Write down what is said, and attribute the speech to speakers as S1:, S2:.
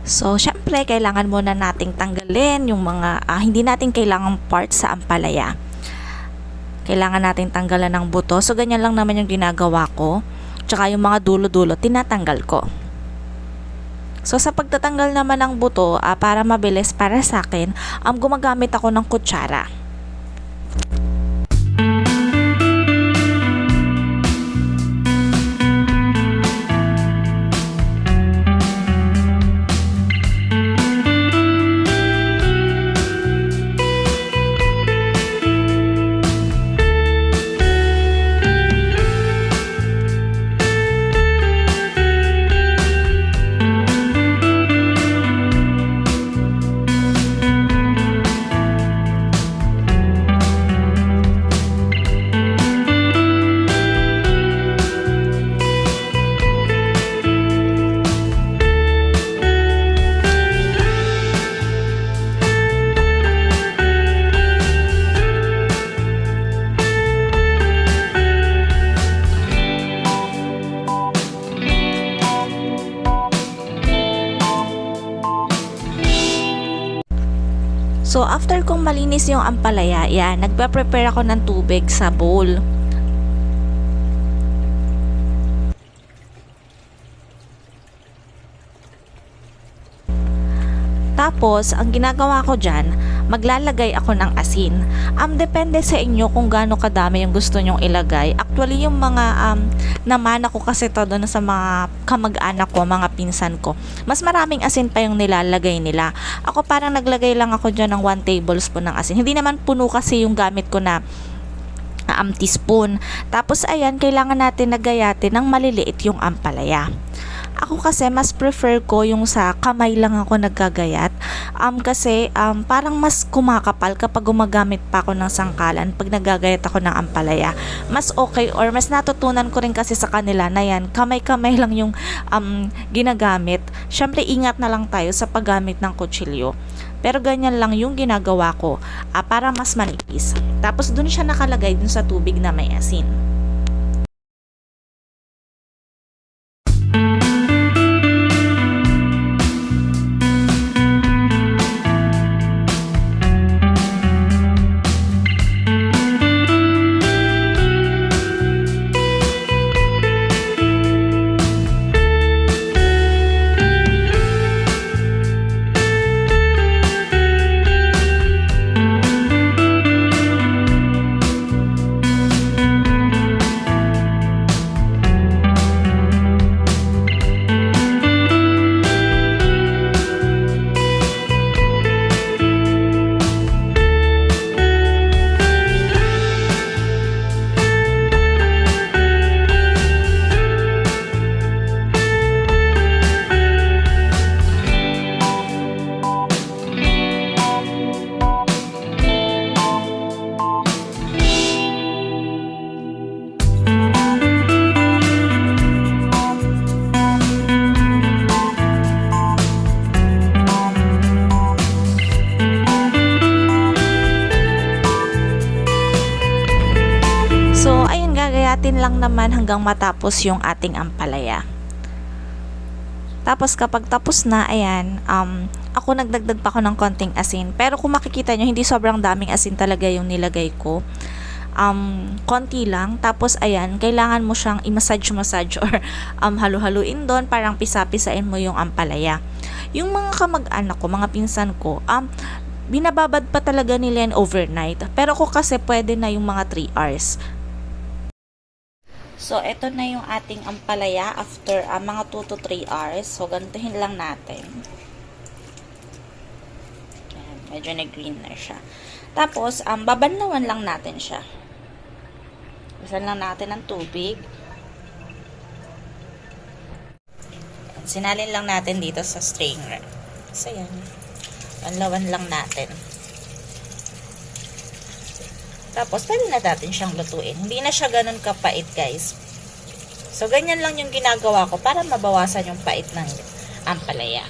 S1: So, syempre, kailangan muna nating tanggalin yung mga hindi natin kailangang parts sa ampalaya. Kailangan nating tanggalan ng buto. So, ganyan lang naman yung ginagawa ko. Tsaka yung mga dulo-dulo, tinatanggal ko. So, sa pagtatanggal naman ng buto, para mabilis para sa akin, gumagamit ako ng kutsara. So, after kong malinis yung ampalaya, yan, nagpa-prepare ako ng tubig sa bowl. Tapos, ang ginagawa ko dyan, maglalagay ako ng asin. Depende sa inyo kung gaano kadami yung gusto nyong ilagay. Actually, yung mga namana ko kasi to doon sa mga kamag-anak ko, mga pinsan ko, mas maraming asin pa yung nilalagay nila. Ako parang naglagay lang ako dyan ng 1 tablespoon ng asin. Hindi naman puno kasi yung gamit ko na teaspoon. Tapos, ayan, kailangan natin nagayatin ng maliliit yung ampalaya. Ako kasi mas prefer ko yung sa kamay lang ako naggagayat. Kasi parang mas kumakapal kapag gumagamit pa ako ng sangkalan pag naggagayat ako ng ampalaya. Mas okay, or mas natutunan ko rin kasi sa kanila na yan, kamay-kamay lang yung ginagamit. Syempre ingat na lang tayo sa paggamit ng kutsilyo. Pero ganyan lang yung ginagawa ko para mas manipis. Tapos dun siya nakalagay dun sa tubig na may asin. So, ayun, gagayatin lang naman hanggang matapos yung ating ampalaya. Tapos, kapag tapos na, ayan, ako nagdagdag pa ako ng konting asin. Pero kung makikita nyo, hindi sobrang daming asin talaga yung nilagay ko. Konti lang. Tapos, ayan, kailangan mo siyang i-massage or halu-haluin doon, parang pisa-pisain mo yung ampalaya. Yung mga kamag-anak ko, mga pinsan ko, binababad pa talaga nila yan overnight. Pero ako kasi pwede na yung mga 3 hours. So, ito na yung ating ampalaya after mga 2 to 3 hours. So, gantuhin lang natin. Ayan, medyo nag-green na siya. Tapos, babanlawan lang natin siya. Basan lang natin ng tubig. Sinalin lang natin dito sa strainer. So, yan. Banlawan lang natin. Tapos, pwede na natin siyang lutuin. Hindi na siya ganun kapait, guys. So, ganyan lang yung ginagawa ko para mabawasan yung pait ng ampalaya.